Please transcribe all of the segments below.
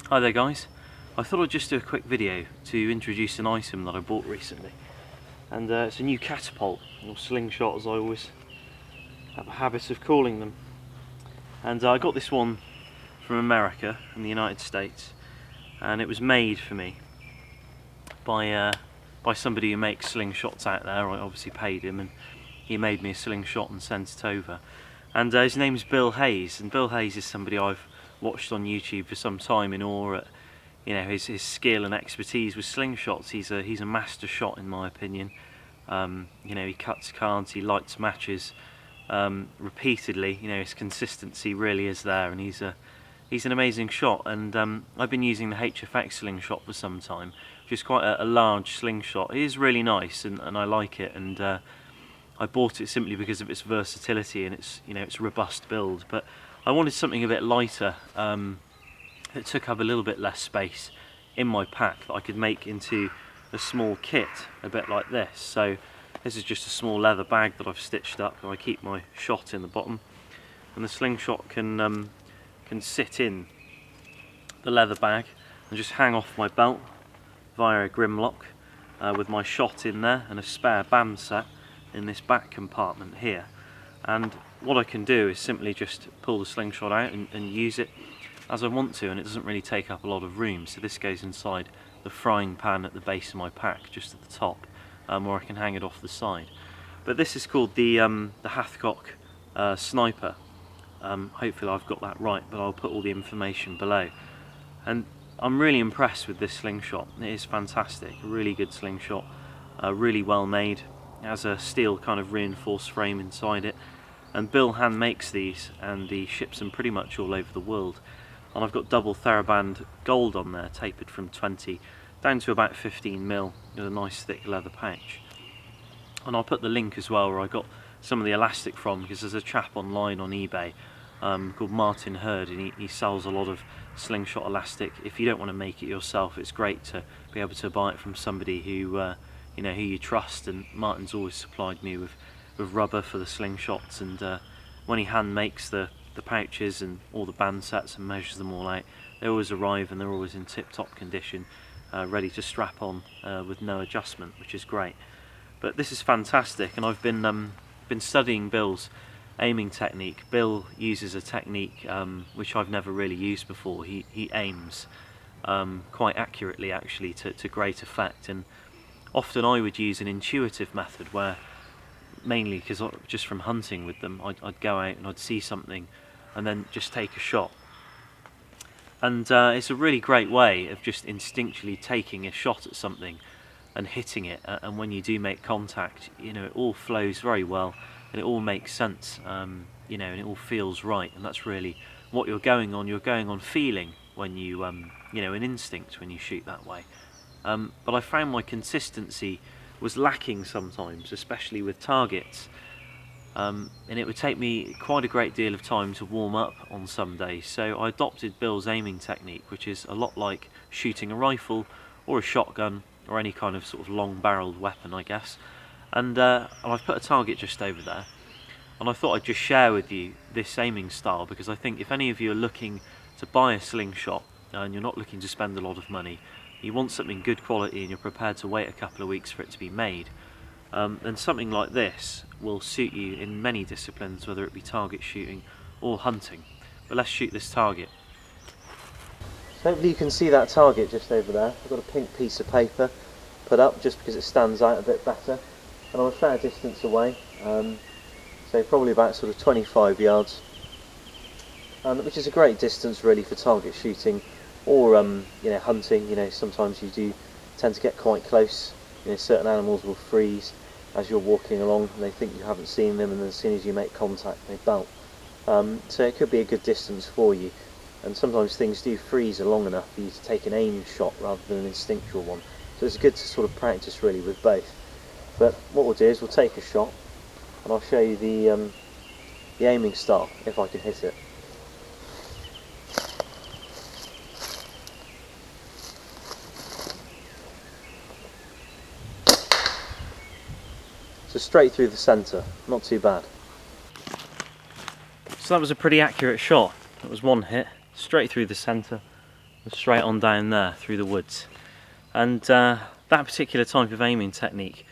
Hi there guys, I thought I'd just do a quick video to introduce an item that I bought recently, and it's a new catapult, or slingshot as I always have a habit of calling them. And I got this one from America, from the United States, and it was made for me by somebody who makes slingshots out there. I obviously paid him and he made me a slingshot and sent it over. And his name's Bill Hayes, and Bill Hayes is somebody I've watched on YouTube for some time in awe at, you know, his skill and expertise with slingshots. He's a master shot in my opinion. You know, he cuts cards, he lights matches repeatedly. You know, his consistency really is there, and he's an amazing shot. And I've been using the Hfx Slingshot for some time, which is quite a large slingshot. It is really nice, and I like it. And I bought it simply because of its versatility and its, you know, its robust build. But I wanted something a bit lighter that took up a little bit less space in my pack, that I could make into a small kit, a bit like this. So this is just a small leather bag that I've stitched up, and I keep my shot in the bottom, and the slingshot can sit in the leather bag and just hang off my belt via a grimlock with my shot in there and a spare band set in this back compartment here. And what I can do is simply just pull the slingshot out and use it as I want to, and it doesn't really take up a lot of room. So this goes inside the frying pan at the base of my pack, just at the top, or I can hang it off the side. But this is called the Hfx Sniper. Hopefully I've got that right, but I'll put all the information below. And I'm really impressed with this slingshot. It is fantastic, a really good slingshot, really well made. It has a steel kind of reinforced frame inside it, and Bill hand makes these, and he ships them pretty much all over the world. And I've got double TheraBand gold on there, tapered from 20 down to about 15mm, with a nice thick leather pouch. And I'll put the link as well where I got some of the elastic from, because there's a chap online on eBay called Martin Hurd, and he sells a lot of slingshot elastic. If you don't want to make it yourself, it's great to be able to buy it from somebody who you know, who you trust. And Martin's always supplied me with rubber for the slingshots, and when he hand makes the pouches and all the band sets and measures them all out, they always arrive and they're always in tip-top condition, ready to strap on with no adjustment, which is great. But this is fantastic, and I've been studying Bill's aiming technique. Bill uses a technique which I've never really used before. He aims quite accurately, actually, to great effect. And often I would use an intuitive method where, mainly because just from hunting with them, I'd go out and I'd see something and then just take a shot. And it's a really great way of just instinctually taking a shot at something and hitting it, and when you do make contact, you know, it all flows very well and it all makes sense, you know, and it all feels right. And that's really what you're going on. You're going on feeling when you, you know, an instinct when you shoot that way. But I found my consistency was lacking sometimes, especially with targets, and it would take me quite a great deal of time to warm up on some days. So I adopted Bill's aiming technique, which is a lot like shooting a rifle or a shotgun or any kind of sort of long-barreled weapon, I guess. And I've put a target just over there, and I thought I'd just share with you this aiming style, because I think if any of you are looking to buy a slingshot and you're not looking to spend a lot of money, you want something good quality and you're prepared to wait a couple of weeks for it to be made, then something like this will suit you in many disciplines, whether it be target shooting or hunting. But let's shoot this target. So hopefully you can see that target just over there. I've got a pink piece of paper put up just because it stands out a bit better, and I'm a fair distance away, so probably about sort of 25 yards, which is a great distance really for target shooting or you know, hunting. You know, sometimes you do tend to get quite close. You know, certain animals will freeze as you're walking along and they think you haven't seen them, and then as soon as you make contact they bolt. So it could be a good distance for you, and sometimes things do freeze long enough for you to take an aim shot rather than an instinctual one. So it's good to sort of practice really with both. But what we'll do is we'll take a shot and I'll show you the aiming style, if I can hit it. So straight through the centre, not too bad. So that was a pretty accurate shot. That was one hit, straight through the centre, straight on down there through the woods. And that particular type of aiming technique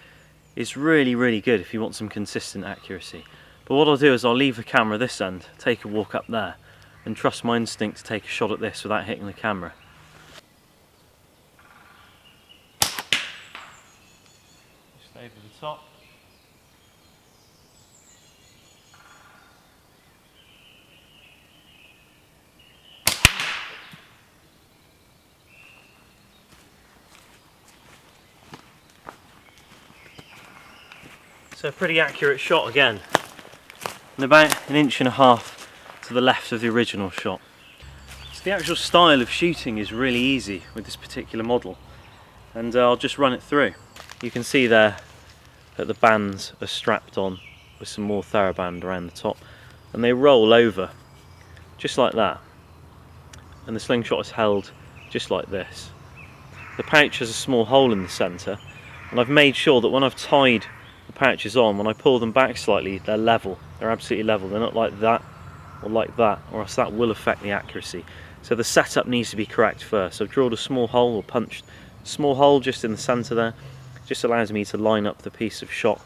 is really good if you want some consistent accuracy. But what I'll do is I'll leave the camera this end, take a walk up there, and trust my instinct to take a shot at this without hitting the camera. Just over the top. So a pretty accurate shot again, and about 1.5 inches to the left of the original shot. So the actual style of shooting is really easy with this particular model, and I'll just run it through. You can see there that the bands are strapped on with some more TheraBand around the top, and they roll over just like that, and the slingshot is held just like this. The pouch has a small hole in the centre, and I've made sure that when I've tied the pouches on, when I pull them back slightly, they're level. They're absolutely level. They're not like that or like that, or else that will affect the accuracy. So the setup needs to be correct first. So I've drilled a small hole, or punched a small hole just in the centre there. Just allows me to line up the piece of shot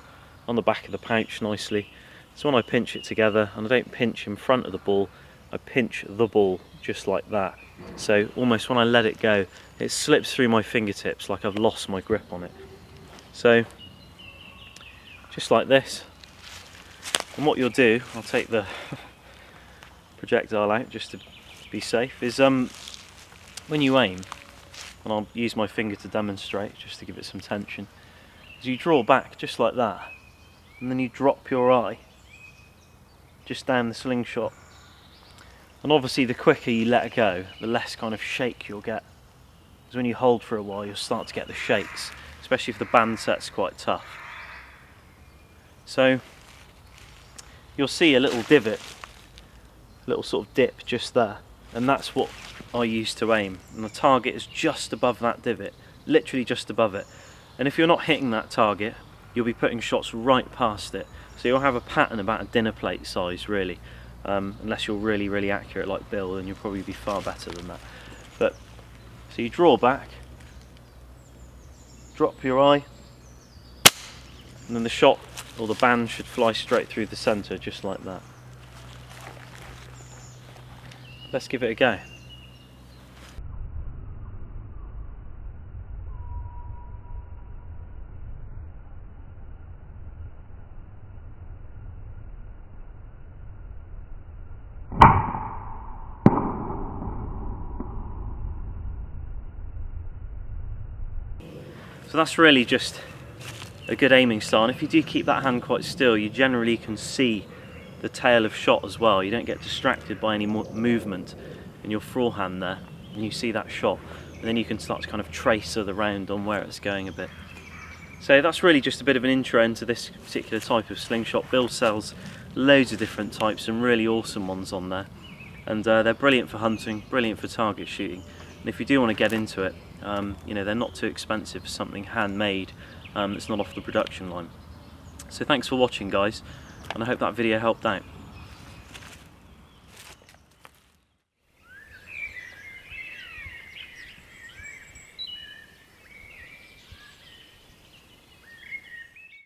on the back of the pouch nicely. So when I pinch it together, and I don't pinch in front of the ball, I pinch the ball just like that. So almost when I let it go, it slips through my fingertips like I've lost my grip on it. So just like this. And what you'll do, I'll take the projectile out just to be safe, is when you aim, and I'll use my finger to demonstrate just to give it some tension, is you draw back just like that, and then you drop your eye just down the slingshot. And obviously the quicker you let it go, the less kind of shake you'll get. Because when you hold for a while, you'll start to get the shakes, especially if the band set's quite tough. So you'll see a little divot, a little sort of dip just there, and that's what I use to aim. And the target is just above that divot, literally just above it. And if you're not hitting that target, you'll be putting shots right past it. So you'll have a pattern about a dinner plate size, really. Unless you're really accurate like Bill, then you'll probably be far better than that. But so you draw back, drop your eye, and then the shot or the band should fly straight through the centre just like that. Let's give it a go. So that's really just a good aiming style, and if you do keep that hand quite still, you generally can see the tail of shot as well. You don't get distracted by any more movement in your forehand there, and you see that shot, and then you can start to kind of trace the round on where it's going a bit. So that's really just a bit of an intro into this particular type of slingshot. Bill sells loads of different types and really awesome ones on there, and they're brilliant for hunting, brilliant for target shooting. And if you do want to get into it, you know, they're not too expensive for something handmade that's not off the production line. So thanks for watching, guys, and I hope that video helped out.